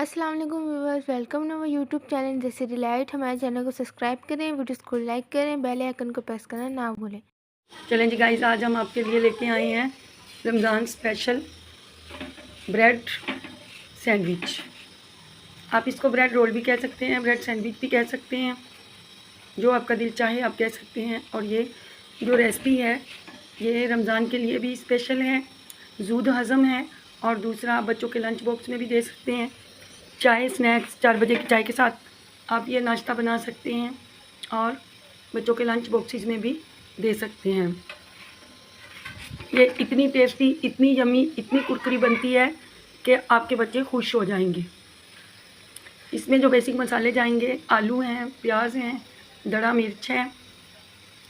अस्सलाम वालेकुम viewers, welcome to my YouTube channel जैसे डिलाइट। हमारे चैनल को सब्सक्राइब करें, वीडियोस को लाइक करें, बेल आइकन को प्रेस करना ना भूलें। चलें जी गाइस, आज हम आपके लिए लेके आए हैं रमज़ान स्पेशल ब्रेड सैंडविच। आप इसको ब्रेड रोल भी कह सकते हैं, ब्रेड सैंडविच भी कह सकते हैं, जो आपका दिल चाहे आप कह सकते हैं। और ये जो रेसिपी है ये रमज़ान के लिए भी स्पेशल है, ज़ूद हज़म है। और दूसरा, आप बच्चों के लंच बॉक्स में भी दे सकते हैं। चाय स्नैक्स 4 बजे की चाय के साथ आप ये नाश्ता बना सकते हैं और बच्चों के लंच बॉक्सेस में भी दे सकते हैं। ये इतनी टेस्टी, इतनी यम्मी, इतनी कुरकुरी बनती है कि आपके बच्चे खुश हो जाएंगे। इसमें जो बेसिक मसाले जाएंगे, आलू हैं, प्याज हैं, दड़ा मिर्च है,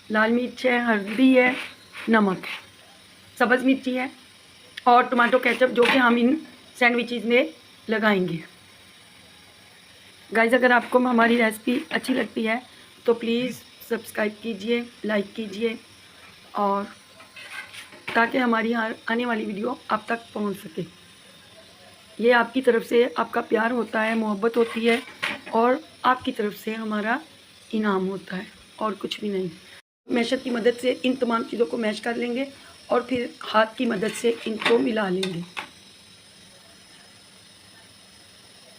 लाल मिर्च है, हल्दी है, नमक है, सब्ज़ मिर्ची है और टमाटो केचप, जो कि हम इन सैंडविचेस में लगाएंगे। गाइस, अगर आपको हमारी रेसिपी अच्छी लगती है तो प्लीज़ सब्सक्राइब कीजिए, लाइक कीजिए, और ताकि हमारी आने वाली वीडियो आप तक पहुंच सके। ये आपकी तरफ से आपका प्यार होता है, मोहब्बत होती है, और आपकी तरफ से हमारा इनाम होता है, और कुछ भी नहीं। मैशर की मदद से इन तमाम चीज़ों को मैश कर लेंगे और फिर हाथ की मदद से इनको मिला लेंगे,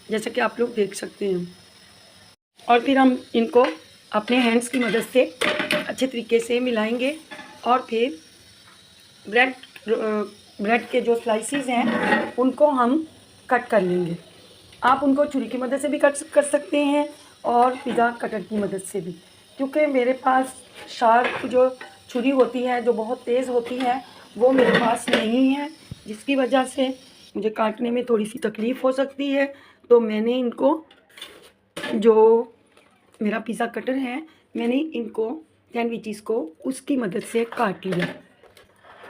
जैसा कि आप लोग देख सकते हैं। और फिर हम इनको अपने हैंड्स की मदद से अच्छे तरीके से मिलाएंगे और फिर ब्रेड के जो स्लाइसिस हैं उनको हम कट कर लेंगे। आप उनको छुरी की मदद से भी कट कर सकते हैं और पिज़्ज़ा कटर की मदद से भी, क्योंकि मेरे पास शार्प जो छुरी होती है, जो बहुत तेज़ होती है, वो मेरे पास नहीं है, जिसकी वजह से मुझे काटने में थोड़ी सी तकलीफ़ हो सकती है। तो मैंने इनको, जो मेरा पिज़्ज़ा कटर है, मैंने इनको सैंडविचेस को उसकी मदद से काट लिया।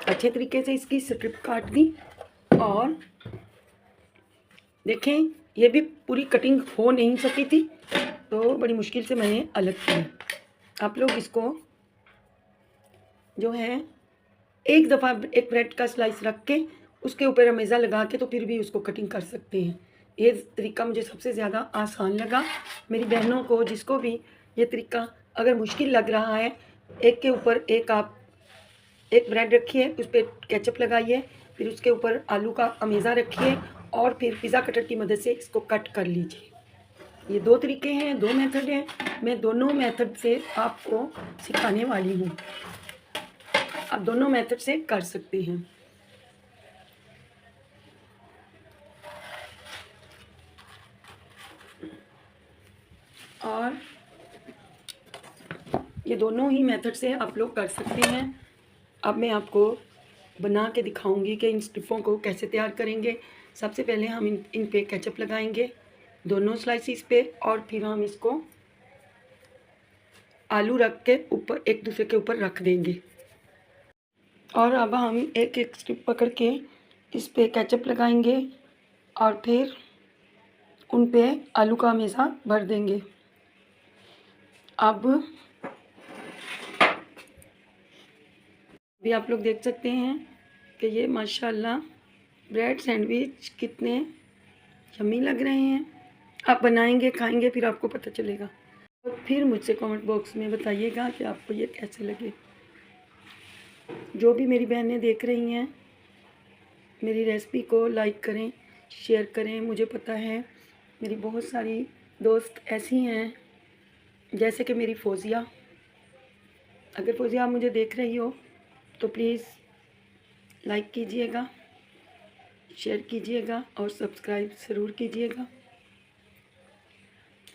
अच्छे तरीके से इसकी स्ट्रिप काट दी और देखें, ये भी पूरी कटिंग हो नहीं सकी थी, तो बड़ी मुश्किल से मैंने अलग किया। आप लोग इसको जो है एक दफ़ा एक ब्रेड का स्लाइस रख के उसके ऊपर अमेज़ा लगा के तो फिर भी उसको कटिंग कर सकते हैं। ये तरीका मुझे सबसे ज़्यादा आसान लगा। मेरी बहनों को, जिसको भी ये तरीका अगर मुश्किल लग रहा है, एक के ऊपर एक आप एक ब्रेड रखिए, उस पर केचप लगाइए, फिर उसके ऊपर आलू का अमेज़ा रखिए और फिर पिज़्ज़ा कटर की मदद से इसको कट कर लीजिए। ये 2 तरीके हैं, 2 मेथड हैं। मैं दोनों मेथड से आपको सिखाने वाली हूँ। आप दोनों मेथड से कर सकते हैं। और ये दोनों ही मेथड से आप लोग कर सकते हैं। अब मैं आपको बना के दिखाऊंगी कि इन स्ट्रिपों को कैसे तैयार करेंगे। सबसे पहले हम इन पे केचप लगाएंगे दोनों स्लाइसिस पे, और फिर हम इसको आलू रख के ऊपर एक दूसरे के ऊपर रख देंगे। और अब हम एक एक स्ट्रिप पकड़ के इस पे केचप लगाएंगे और फिर उन पे आलू का हमेशा भर देंगे। अब भी आप लोग देख सकते हैं कि ये माशाल्लाह ब्रेड सैंडविच कितने यम्मी लग रहे हैं। आप बनाएंगे, खाएंगे, फिर आपको पता चलेगा। और फिर मुझसे कमेंट बॉक्स में बताइएगा कि आपको ये कैसे लगे। जो भी मेरी बहनें देख रही हैं, मेरी रेसिपी को लाइक करें, शेयर करें। मुझे पता है मेरी बहुत सारी दोस्त ऐसी हैं, जैसे कि मेरी फ़ौज़िया। अगर फ़ौज़िया आप मुझे देख रही हो तो प्लीज़ लाइक कीजिएगा, शेयर कीजिएगा और सब्सक्राइब ज़रूर कीजिएगा।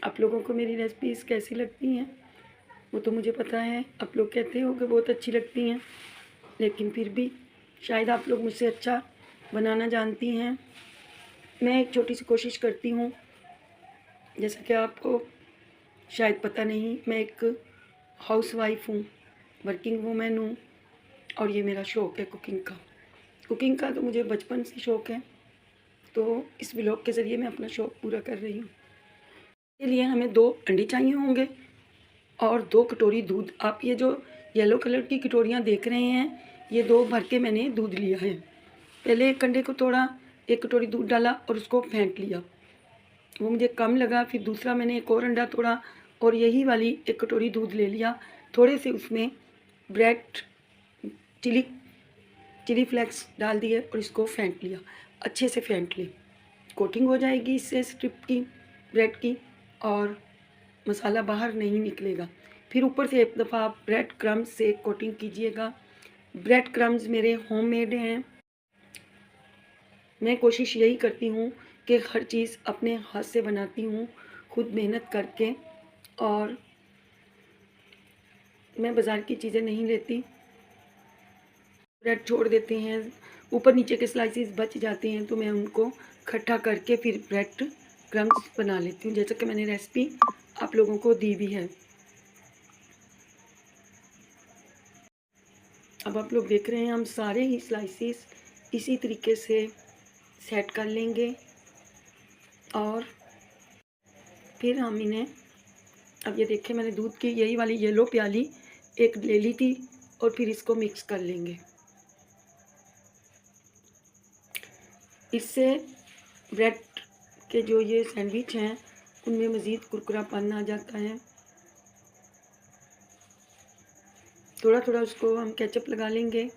आप लोगों को मेरी रेसिपीज़ कैसी लगती हैं वो तो मुझे पता है। आप लोग कहते हो कि बहुत अच्छी लगती हैं, लेकिन फिर भी शायद आप लोग मुझसे अच्छा बनाना जानती हैं। मैं एक छोटी सी कोशिश करती हूँ, जैसा कि आपको शायद पता नहीं, मैं एक हाउसवाइफ हूँ, वर्किंग वूमेन हूँ, और ये मेरा शौक़ है कुकिंग का। कुकिंग का तो मुझे बचपन से शौक़ है, तो इस व्लॉग के ज़रिए मैं अपना शौक़ पूरा कर रही हूँ। इसके लिए हमें 2 अंडे चाहिए होंगे और 2 कटोरी दूध। आप ये जो येलो कलर की कटोरियाँ देख रहे हैं, ये 2 भर के मैंने दूध लिया है। पहले एक अंडे को तोड़ा, 1 कटोरी दूध डाला और उसको फेंट लिया। वो मुझे कम लगा। फिर दूसरा मैंने एक और अंडा तोड़ा और यही वाली एक कटोरी दूध ले लिया। थोड़े से उसमें ब्रेड चिली चिली फ्लेक्स डाल दिए और इसको फेंट लिया, अच्छे से फेंट ली। कोटिंग हो जाएगी इससे स्ट्रिप की, ब्रेड की, और मसाला बाहर नहीं निकलेगा। फिर ऊपर से एक दफ़ा आप ब्रेड क्रम्स से कोटिंग कीजिएगा। ब्रेड क्रम्स मेरे होममेड हैं। मैं कोशिश यही करती हूँ कि हर चीज़ अपने हाथ से बनाती हूँ, खुद मेहनत करके, और मैं बाज़ार की चीज़ें नहीं लेती। ब्रेड छोड़ देते हैं, ऊपर नीचे के स्लाइसेस बच जाते हैं, तो मैं उनको इकट्ठा करके फिर ब्रेड क्रम्स बना लेती हूँ, जैसा कि मैंने रेसिपी आप लोगों को दी भी है। अब आप लोग देख रहे हैं, हम सारे ही स्लाइसेस इसी तरीके से सेट कर लेंगे और फिर हम इन्हें, अब ये देखें मैंने दूध की यही वाली येलो प्याली एक ले ली थी और फिर इसको मिक्स कर लेंगे। इससे ब्रेड के जो ये सैंडविच हैं उनमें मज़ीद कुरकुरापन आ जाता है। थोड़ा थोड़ा उसको हम केचप लगा लेंगे।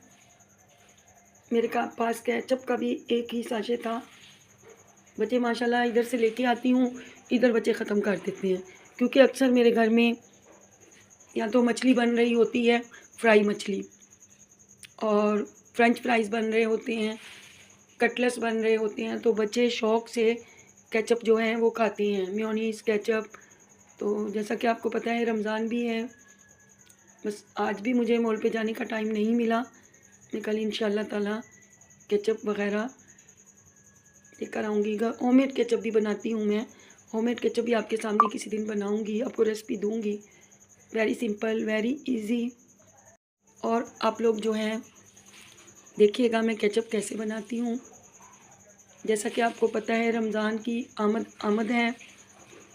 मेरे पास केचप का भी एक ही साशे था। बच्चे माशाल्लाह इधर से लेके आती हूँ, इधर बच्चे ख़त्म कर देते हैं, क्योंकि अक्सर मेरे घर में या तो मछली बन रही होती है, फ्राई मछली, और फ्रेंच फ्राइज़ बन रहे होते हैं, कटलेट्स बन रहे होते हैं, तो बच्चे शौक़ से केचप जो है वो खाते हैं, मेयोनीज़ केचप। तो जैसा कि आपको पता है रमज़ान भी है, बस आज भी मुझे मॉल पे जाने का टाइम नहीं मिला। मैं कल इंशाअल्लाह ताला केचप वग़ैरह लेकर आऊँगी। होममेड केचप भी बनाती हूँ मैं। होममेड केचप भी आपके सामने किसी दिन बनाऊँगी, आपको रेसिपी दूँगी। Very simple, very easy. और आप लोग जो हैं देखिएगा मैं केचप कैसे बनाती हूँ। जैसा कि आपको पता है रमज़ान की आमद है।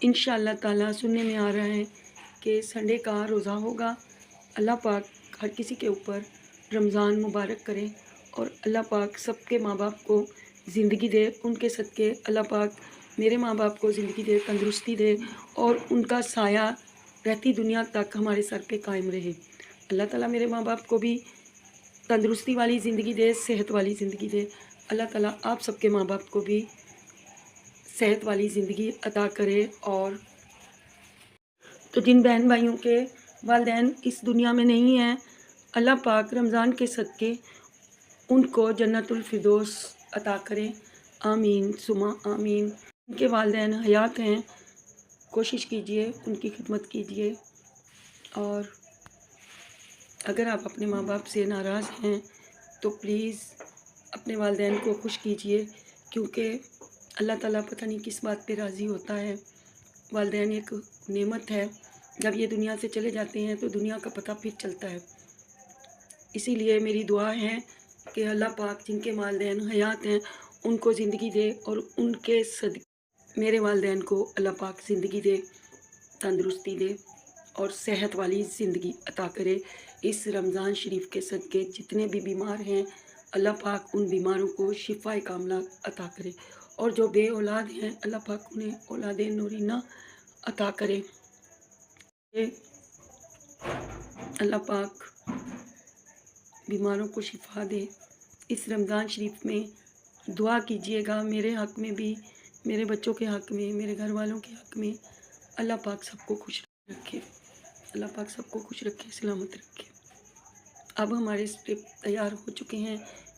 इंशाअल्लाह ताला सुनने में आ रहा है कि संडे का रोज़ा होगा। अल्लाह पाक हर किसी के ऊपर रमज़ान मुबारक करे और अल्लाह पाक सबके माँ बाप को ज़िंदगी दे। उनके सदक़े अल्लाह पाक मेरे माँ बाप को ज़िंदगी दे, तंदुरुस्ती दे, और उनका साया रहती दुनिया तक हमारे सर पे कायम रहे। अल्लाह ताला मेरे माँ बाप को भी तंदुरुस्ती वाली ज़िंदगी दे, सेहत वाली ज़िंदगी दे। अल्लाह ताला आप सबके माँ बाप को भी सेहत वाली ज़िंदगी अता करे। और तो जिन बहन भाइयों के वालिदैन इस दुनिया में नहीं हैं, अल्लाह पाक रमज़ान के सदक़े उनको जन्नतुल फिरदौस अता करे। आमीन सुमा आमीन। उनके वालिदैन हयात हैं, कोशिश कीजिए उनकी खिदमत कीजिए। और अगर आप अपने माँ बाप से नाराज़ हैं तो प्लीज़ अपने वालिदैन को खुश कीजिए, क्योंकि अल्लाह ताला पता नहीं किस बात पे राज़ी होता है। वालिदैन एक नेमत है, जब ये दुनिया से चले जाते हैं तो दुनिया का पता फिर चलता है। इसीलिए मेरी दुआ है कि अल्लाह पाक जिनके वालिदैन हयात हैं उनको ज़िंदगी दे, और उनके सदक़े मेरे वालिदैन को अल्लाह पाक ज़िंदगी दे, तंदुरुस्ती दे और सेहत वाली ज़िंदगी अता करे। इस रमज़ान शरीफ के सदक़े जितने भी बीमार हैं अल्लाह पाक उन बीमारों को शिफ़ाए कामिला अता करे, और जो बे औलाद हैं अल्लाह पाक उन्हें औलादे नूरीना अता करे। अल्लाह पाक बीमारों को शिफा दे। इस रमज़ान शरीफ में दुआ कीजिएगा मेरे हक़ में भी, मेरे बच्चों के हक़ में, मेरे घर वालों के हक़ में। अल्लाह पाक सबको खुश रखे, अल्लाह पाक सबको खुश रखे, सलामत रखे। अब हमारे स्ट्रिप तैयार हो चुके हैं।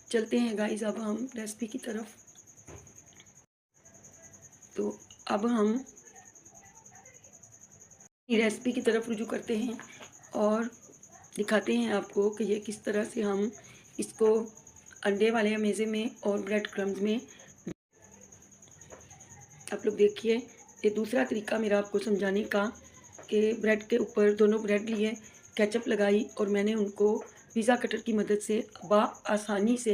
चलते हैं गाइस अब हम रेसिपी की तरफ। तो अब हम रेसिपी की तरफ रुजू करते हैं और दिखाते हैं आपको कि ये किस तरह से हम इसको अंडे वाले मेज़े में और ब्रेड क्रम्स में। आप लोग देखिए, ये दूसरा तरीका मेरा आपको समझाने का कि ब्रेड के ऊपर दोनों ब्रेड लिए, केचप लगाई और मैंने उनको पिज़्ज़ा कटर की मदद से आसानी से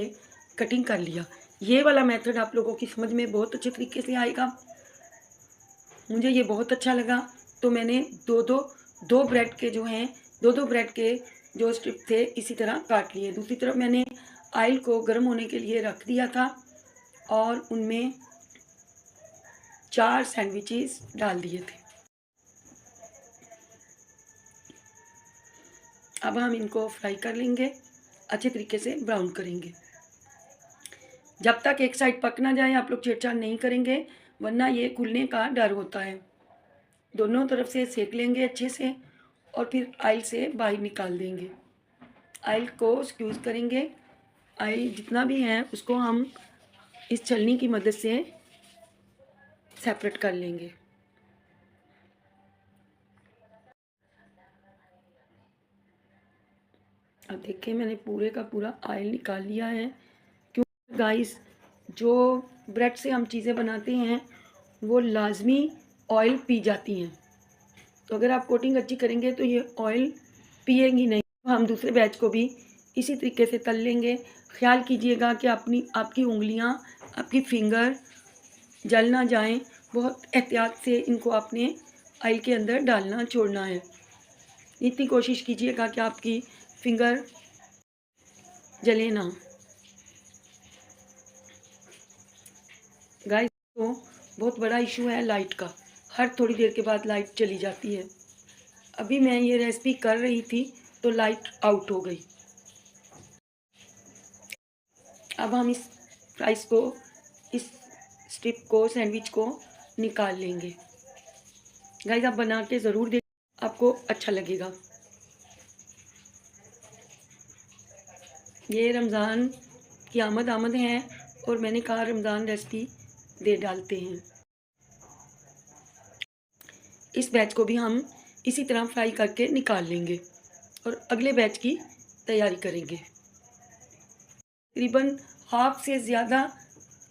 कटिंग कर लिया। ये वाला मेथड आप लोगों की समझ में बहुत अच्छे तरीके से आएगा। मुझे ये बहुत अच्छा लगा, तो मैंने दो ब्रेड के जो हैं दो ब्रेड के जो स्ट्रिप थे इसी तरह काट लिए। दूसरी तरफ मैंने ऑयल को गर्म होने के लिए रख दिया था और उनमें 4 सैंडविचेस डाल दिए थे। अब हम इनको फ्राई कर लेंगे, अच्छे तरीके से ब्राउन करेंगे। जब तक एक साइड पक ना जाए आप लोग छेड़छाड़ नहीं करेंगे, वरना ये खुलने का डर होता है। दोनों तरफ से सेक लेंगे अच्छे से और फिर ऑयल से बाहर निकाल देंगे। ऑयल को स्क्यूज़ करेंगे। ऑयल जितना भी है उसको हम इस छलनी की मदद से सेपरेट कर लेंगे। अब देखिए मैंने पूरे का पूरा ऑयल निकाल लिया है। क्योंकि गाइस जो ब्रेड से हम चीज़ें बनाते हैं वो लाजमी ऑयल पी जाती हैं, तो अगर आप कोटिंग अच्छी करेंगे तो ये ऑयल पिएंगी नहीं। हम दूसरे बैच को भी इसी तरीके से तल लेंगे। ख्याल कीजिएगा कि आपकी उंगलियां, आपकी फिंगर जल ना जाएं। बहुत एहतियात से इनको आपने ऑयल के अंदर डालना छोड़ना है। इतनी कोशिश कीजिएगा कि आपकी फिंगर जले ना। गाइस तो बहुत बड़ा इशू है लाइट का, हर थोड़ी देर के बाद लाइट चली जाती है। अभी मैं ये रेसिपी कर रही थी तो लाइट आउट हो गई। अब हम इस फ्राइज़ को, इस स्ट्रिप को, सैंडविच को निकाल लेंगे। गाइस आप बना के ज़रूर देख, आपको अच्छा लगेगा। ये रमज़ान की आमद है और मैंने कहा रमज़ान रेसिपी दे डालते हैं। इस बैच को भी हम इसी तरह फ्राई करके निकाल लेंगे और अगले बैच की तैयारी करेंगे। तकरीबन हाफ से ज़्यादा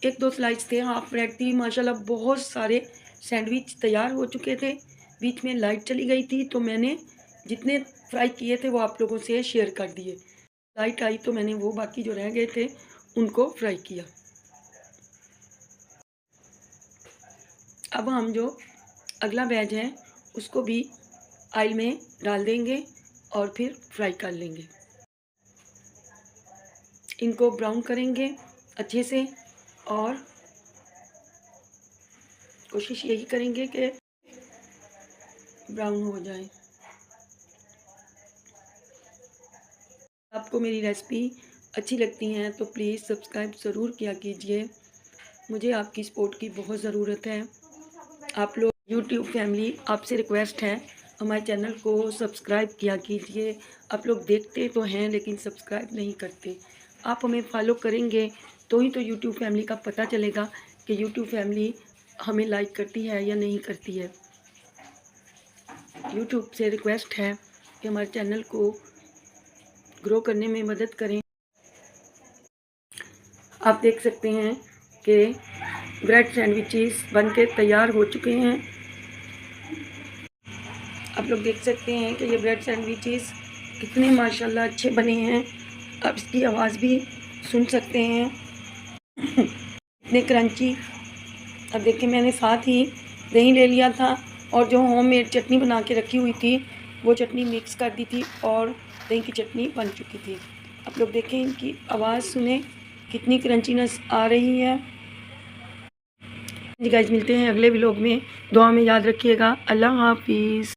1-2 स्लाइस थे, हाफ ब्रेड थी। माशाल्लाह बहुत सारे सैंडविच तैयार हो चुके थे। बीच में लाइट चली गई थी तो मैंने जितने फ्राई किए थे वो आप लोगों से शेयर कर दिए। लाइट आई तो मैंने वो बाकी जो रह गए थे उनको फ्राई किया। अब हम जो अगला बैच है उसको भी ऑयल में डाल देंगे और फिर फ्राई कर लेंगे। इनको ब्राउन करेंगे अच्छे से और कोशिश यही करेंगे कि ब्राउन हो जाए। आपको मेरी रेसिपी अच्छी लगती हैं तो प्लीज़ सब्सक्राइब ज़रूर किया कीजिए। मुझे आपकी सपोर्ट की बहुत ज़रूरत है। आप लोग यूट्यूब फैमिली, आपसे रिक्वेस्ट है हमारे चैनल को सब्सक्राइब किया कीजिए। आप लोग देखते तो हैं लेकिन सब्सक्राइब नहीं करते। आप हमें फॉलो करेंगे तो ही तो यूट्यूब फैमिली का पता चलेगा कि यूट्यूब फैमिली हमें लाइक करती है या नहीं करती है। यूट्यूब से रिक्वेस्ट है कि हमारे चैनल को ग्रो करने में मदद करें। आप देख सकते हैं कि ब्रेड सैंडविचेस बनके तैयार हो चुके हैं। आप लोग देख सकते हैं कि ये ब्रेड सैंडविचेस कितने माशाल्लाह अच्छे बने हैं। आप इसकी आवाज़ भी सुन सकते हैं इतने क्रंची। अब देखिए मैंने साथ ही दही ले लिया था और जो होममेड चटनी बना के रखी हुई थी वो चटनी मिक्स कर दी थी और दही की चटनी बन चुकी थी। आप लोग देखें इनकी आवाज़ सुने कितनी क्रंचीनेस आ रही है। जी गाइस मिलते हैं अगले व्लॉग में। दुआ में याद रखिएगा। अल्लाह हाफिज़।